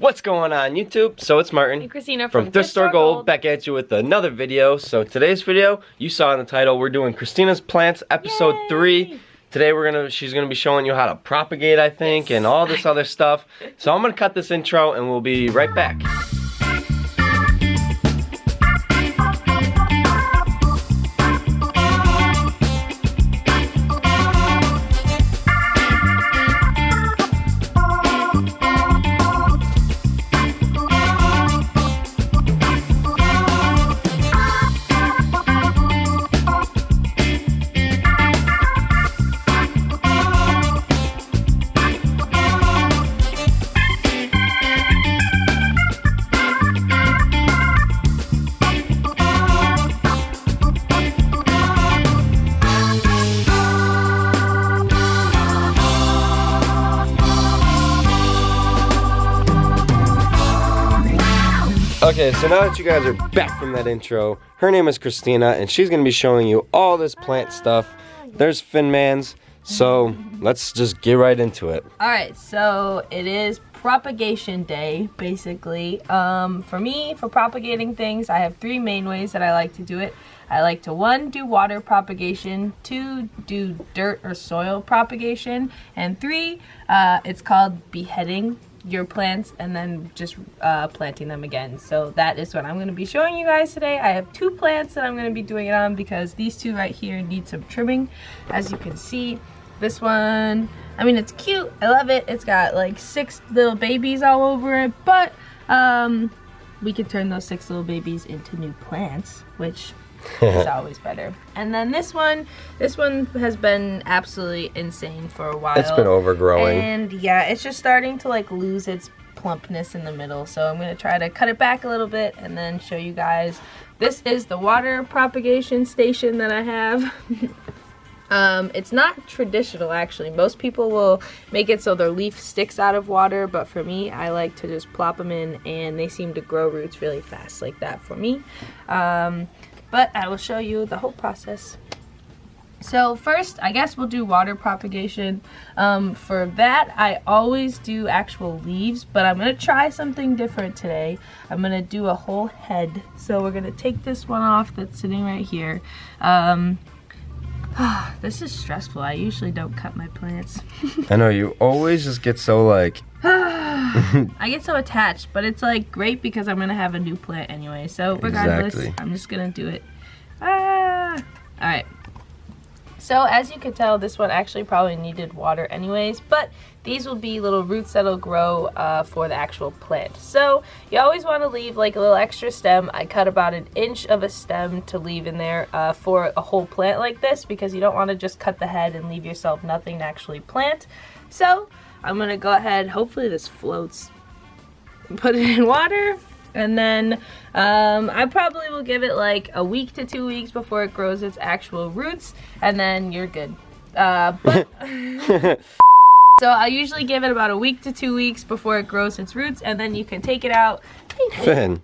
What's going on YouTube? So it's Martin and Kristina from Thrift Store Gold back at you with another video. So today's video, you saw in the title, we're doing Kristina's plants episode 3. Today she's gonna be showing you how to propagate, I think, and all this other stuff. So I'm gonna cut this intro and we'll be right back. Okay, so now that you guys are back from that intro, her name is Kristina, and she's going to be showing you all this plant stuff. There's Finman's, so let's just get right into it. Alright, so it is propagation day, basically. For me, for propagating things, I have 3 main ways that I like to do it. I like to 1, do water propagation, 2, do dirt or soil propagation, and 3, it's called beheading your plants and then just planting them again. So that is what I'm going to be showing you guys today. I have 2 plants that I'm going to be doing it on because these 2 right here need some trimming. As you can see, this one, I mean, it's cute, I love it. It's got like 6 little babies all over it, but we can turn those 6 little babies into new plants, which is always better. And then this one has been absolutely insane for a while. It's been overgrowing. And yeah, it's just starting to like lose its plumpness in the middle. So I'm going to try to cut it back a little bit and then show you guys. This is the water propagation station that I have. It's not traditional actually. Most people will make it so their leaf sticks out of water, but for me, I like to just plop them in and they seem to grow roots really fast like that for me. But I will show you the whole process. So first, I guess we'll do water propagation. For that, I always do actual leaves, but I'm going to try something different today. I'm going to do a whole head. So we're going to take this one off that's sitting right here. This is stressful. I usually don't cut my plants. I know, you always just get so like... I get so attached, but it's like great because I'm going to have a new plant anyway. So regardless, I'm just going to do it. Alright. So as you can tell, this one actually probably needed water anyways, but these will be little roots that'll grow for the actual plant. So you always want to leave like a little extra stem. I cut about 1 inch of a stem to leave in there for a whole plant like this because you don't want to just cut the head and leave yourself nothing to actually plant. So I'm going to go ahead, hopefully this floats, put it in water. And then I probably will give it like a week to 2 weeks before it grows its actual roots, and then you're good. So I usually give it about a week to 2 weeks before it grows its roots, and then you can take it out. Finn.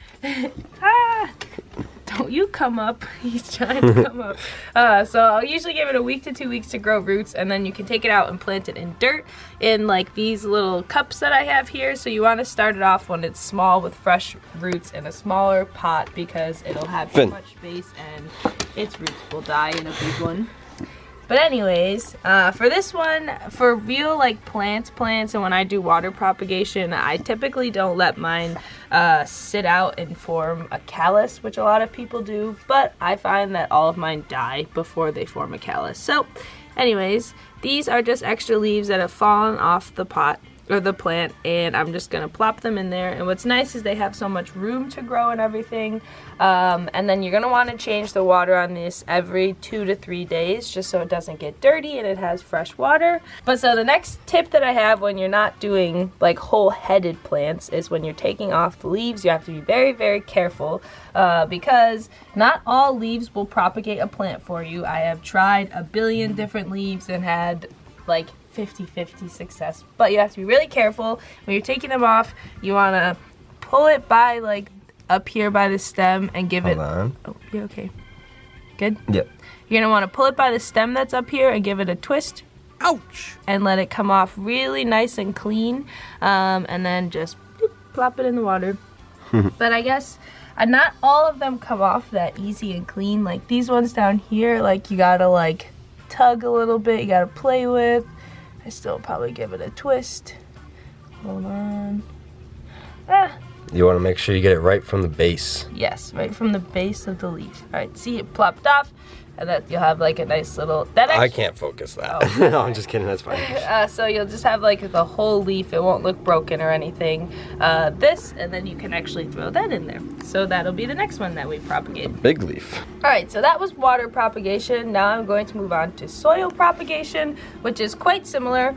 Don't you come up. He's trying to come up. So I'll usually give it a week to 2 weeks to grow roots, and then you can take it out and plant it in dirt in like these little cups that I have here. So you want to start it off when it's small with fresh roots in a smaller pot because it'll have too much space and its roots will die in a big one. But anyways, for this one, for real like plants, and when I do water propagation, I typically don't let mine sit out and form a callus, which a lot of people do, but I find that all of mine die before they form a callus. So anyways, these are just extra leaves that have fallen off the pot or the plant, and I'm just gonna plop them in there. And what's nice is they have so much room to grow and everything. And then you're gonna want to change the water on this every 2 to 3 days just so it doesn't get dirty and it has fresh water. But so the next tip that I have when you're not doing like whole headed plants is when you're taking off the leaves, you have to be very, very careful because not all leaves will propagate a plant for you. I have tried a billion different leaves and had like 50-50 success, but you have to be really careful when you're taking them off. You want to pull it by like up here by the stem and give it. Oh, yeah, okay. Good? Yep. You're going to want to pull it by the stem that's up here and give it a twist. Ouch! And let it come off really nice and clean. And then just plop it in the water. But I guess not all of them come off that easy and clean. Like these ones down here, like you gotta like tug a little bit, you gotta play with. I still probably give it a twist. Hold on. You want to make sure you get it right from the base. Yes, right from the base of the leaf. All right, see, it plopped off, and that you'll have like a nice little. I can't focus that. Oh. No, I'm just kidding. That's fine. So you'll just have like the whole leaf. It won't look broken or anything. This, and then you can actually throw that in there. So that'll be the next one that we propagate. Big leaf. All right, so that was water propagation. Now I'm going to move on to soil propagation, which is quite similar,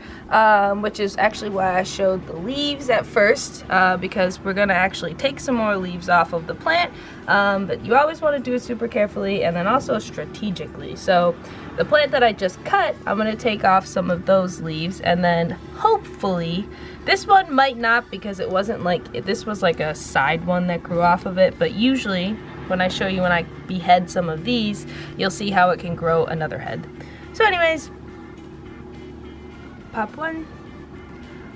which is actually why I showed the leaves at first, because we're gonna actually take some more leaves off of the plant, but you always wanna do it super carefully and then also strategically. So the plant that I just cut, I'm gonna take off some of those leaves, and then hopefully, this one might not, because it wasn't like, this was like a side one that grew off of it, but usually when I show you when I behead some of these, you'll see how it can grow another head. So anyways, pop one,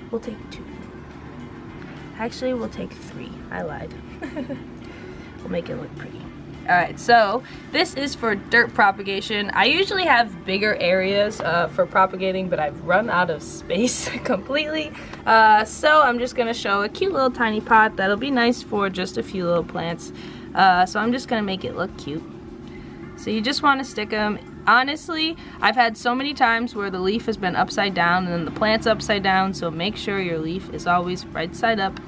we'll take 2. Actually, we'll take 3, I lied. We'll make it look pretty. Alright, so this is for dirt propagation. I usually have bigger areas for propagating, but I've run out of space completely. So I'm just going to show a cute little tiny pot that'll be nice for just a few little plants. So I'm just going to make it look cute. So you just want to stick them. Honestly, I've had so many times where the leaf has been upside down and then the plant's upside down, so make sure your leaf is always right side up.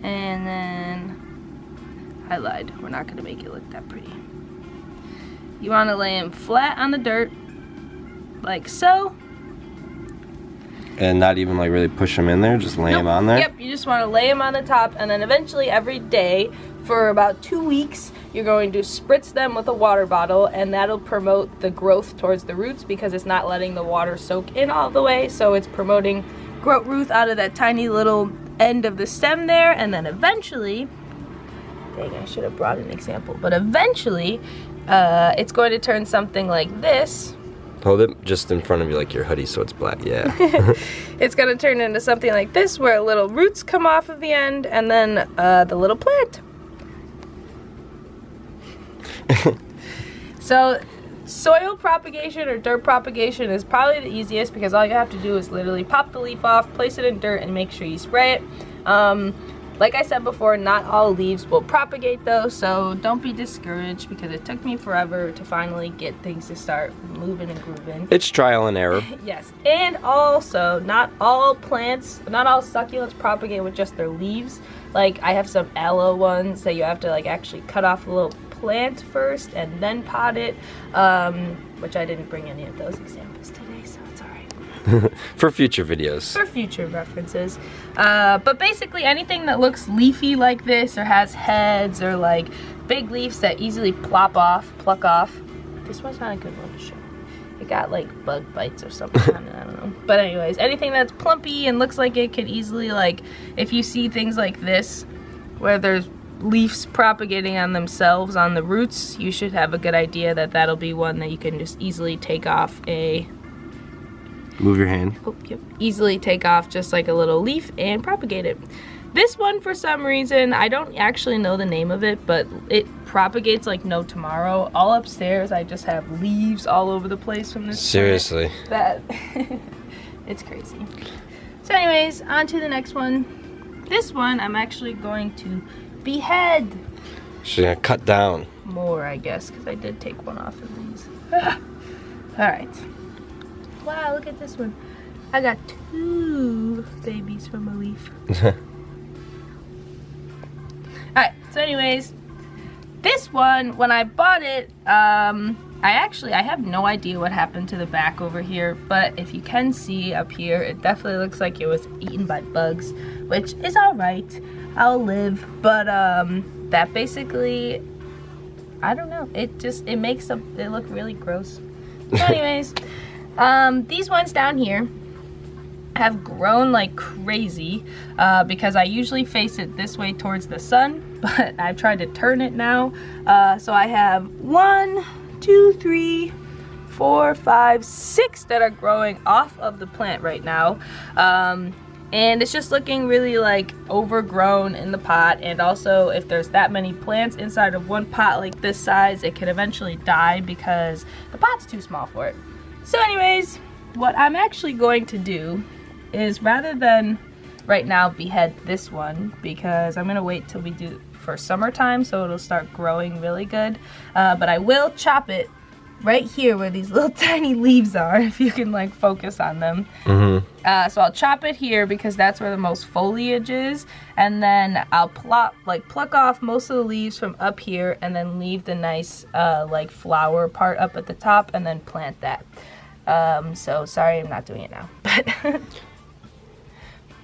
And then, I lied, we're not going to make it look that pretty. You want to lay them flat on the dirt, like so. And not even like really push them in there, just lay them on there? Yep, you just want to lay them on the top, and then eventually every day for about 2 weeks, you're going to spritz them with a water bottle, and that'll promote the growth towards the roots because it's not letting the water soak in all the way, so it's promoting growth out of that tiny little end of the stem there, and then eventually, dang, I should have brought an example, but eventually, it's going to turn something like this. Hold it just in front of you like your hoodie so it's black, yeah. It's going to turn into something like this where little roots come off of the end, and then the little plant. So soil propagation or dirt propagation is probably the easiest because all you have to do is literally pop the leaf off, place it in dirt, and make sure you spray it. Like I said before, not all leaves will propagate though, so don't be discouraged because it took me forever to finally get things to start moving and grooving. It's trial and error. Yes, and also not all plants, not all succulents propagate with just their leaves. Like I have some aloe ones that you have to like actually cut off a little plant first and then pot it, which I didn't bring any of those examples today, so it's alright. For future videos. For future references. But basically anything that looks leafy like this or has heads or like big leaves that easily pluck off. This one's not a good one to show. It got like bug bites or something, I don't know. But anyways, anything that's plumpy and looks like it could easily, like, if you see things like this where there's leaves propagating on themselves on the roots, you should have a good idea that that'll be one that you can just easily take off a... Move your hand. Oh, yep. Easily take off just like a little leaf and propagate it. This one, for some reason, I don't actually know the name of it, but it propagates like no tomorrow. All upstairs, I just have leaves all over the place from this. Seriously. That it's crazy. So anyways, on to the next one. This one, I'm actually going to behead. She's gonna cut down. More, I guess, because I did take one off of these. Alright. Wow, look at this one. I got 2 babies from a leaf. Alright, so anyways, this one, when I bought it, I have no idea what happened to the back over here, but if you can see up here, it definitely looks like it was eaten by bugs, which is alright. I'll live, but that basically, I don't know, it makes it look really gross. So anyways, these ones down here have grown like crazy because I usually face it this way towards the sun, but I've tried to turn it now. So I have 1, 2, 3, 4, 5, 6 that are growing off of the plant right now. and it's just looking really like overgrown in the pot. And also, if there's that many plants inside of one pot like this size, it could eventually die because the pot's too small for it. So anyways, what I'm actually going to do is, rather than right now behead this one, because I'm going to wait till we do for summertime so it'll start growing really good, but I will chop it right here where these little tiny leaves are, if you can like focus on them. So I'll chop it here because that's where the most foliage is, and then I'll pluck off most of the leaves from up here and then leave the nice like flower part up at the top and then plant that. So sorry I'm not doing it now, but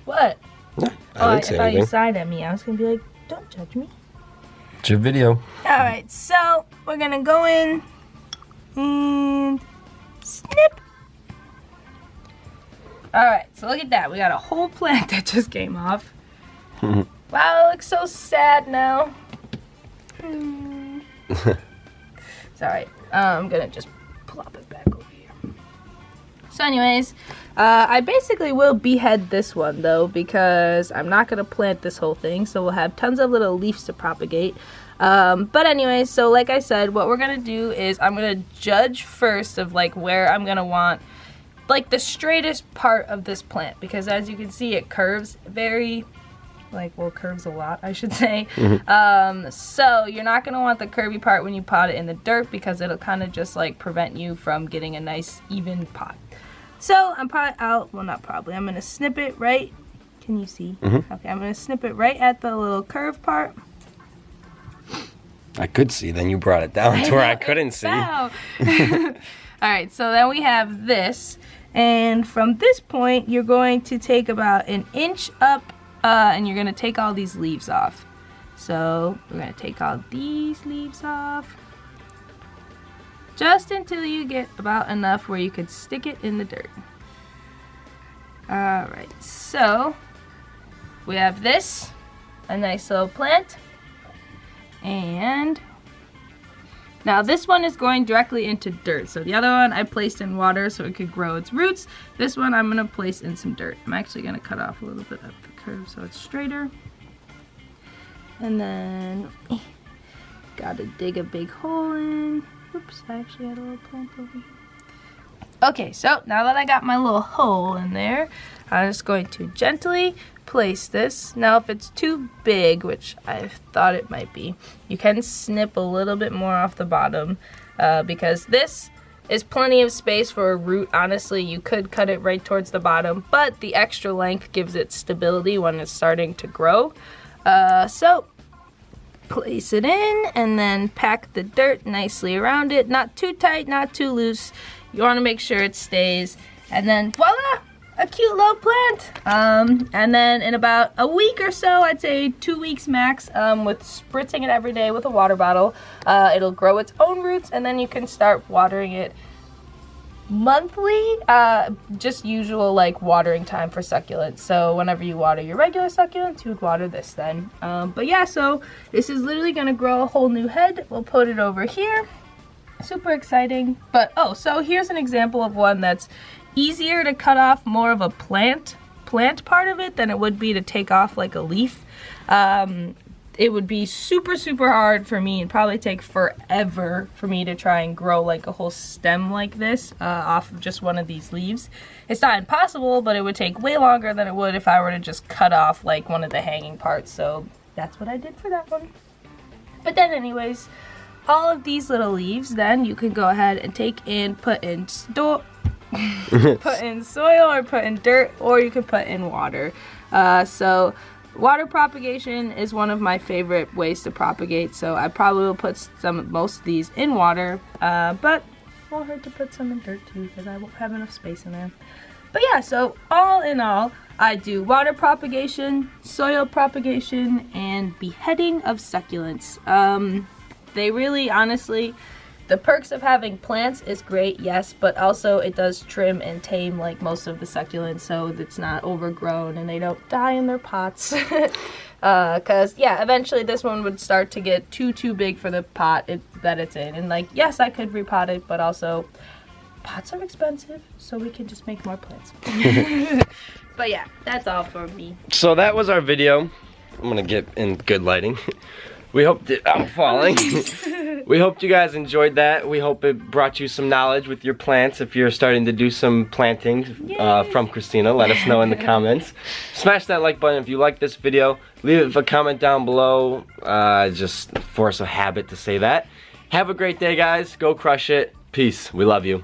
what? No, I thought you sighed at me. I was gonna be like, don't judge me. It's your video. Alright, so we're gonna go in and snip. Alright, so look at that. We got a whole plant that just came off. Wow, it looks so sad now. It's alright. I'm gonna just plop it back over here. So anyways, I basically will behead this one though, because I'm not gonna plant this whole thing, so we'll have tons of little leaves to propagate. But anyways, so like I said, what we're gonna do is I'm gonna judge first of like where I'm gonna want like the straightest part of this plant, because as you can see it curves very, curves a lot, I should say. So you're not gonna want the curvy part when you pot it in the dirt, because it'll kind of just like prevent you from getting a nice even pot. So I'm I'm gonna snip it right, can you see? Okay, I'm gonna snip it right at the little curve part. I could see, then you brought it down to where I couldn't see. Alright, so then we have this, and from this point you're going to take about an inch up, and you're going to take all these leaves off. So we're going to take all these leaves off, just until you get about enough where you could stick it in the dirt. Alright, so we have this, a nice little plant. And now this one is going directly into dirt. So the other one I placed in water so it could grow its roots. This one I'm going to place in some dirt. I'm actually going to cut off a little bit of the curve so it's straighter. And then gotta dig a big hole in. Oops, I actually had a little plant over here. Okay, so now that I got my little hole in there, I'm just going to gently place this. Now if it's too big, which I thought it might be, you can snip a little bit more off the bottom, because this is plenty of space for a root. Honestly, you could cut it right towards the bottom, but the extra length gives it stability when it's starting to grow. So place it in and then pack the dirt nicely around it. Not too tight, not too loose. You want to make sure it stays, and then voila, a cute little plant. And then in about a week or so, I'd say 2 weeks max, with spritzing it every day with a water bottle, it'll grow its own roots, and then you can start watering it monthly, just usual like watering time for succulents. So whenever you water your regular succulents, you would water this then. But yeah, so this is literally gonna grow a whole new head. We'll put it over here. Super exciting. But oh, so here's an example of one that's easier to cut off more of a plant part of it than it would be to take off like a leaf. It would be super hard for me. It'd probably take forever for me to try and grow like a whole stem like this off of just one of these leaves. It's not impossible, but it would take way longer than it would if I were to just cut off like one of the hanging parts. So that's what I did for that one. But then anyways, all of these little leaves then you can go ahead and take and put in put in soil or put in dirt, or you can put in water. So water propagation is one of my favorite ways to propagate, so I probably will put most of these in water, but it won't hurt to put some in dirt too, because I won't have enough space in there. But yeah, so all in all, I do water propagation, soil propagation, and beheading of succulents. They really, honestly, the perks of having plants is great, yes, but also it does trim and tame like most of the succulents, so it's not overgrown and they don't die in their pots. Because yeah, eventually this one would start to get too big for the pot that it's in. And like, yes, I could repot it, but also pots are expensive, so we can just make more plants. But yeah, that's all for me. So that was our video. I'm gonna get in good lighting. We hope I'm falling. We hope you guys enjoyed that. We hope it brought you some knowledge with your plants. If you're starting to do some planting from Kristina, let us know in the comments. Smash that like button if you like this video. Leave a comment down below. Just force a habit to say that. Have a great day, guys. Go crush it. Peace. We love you.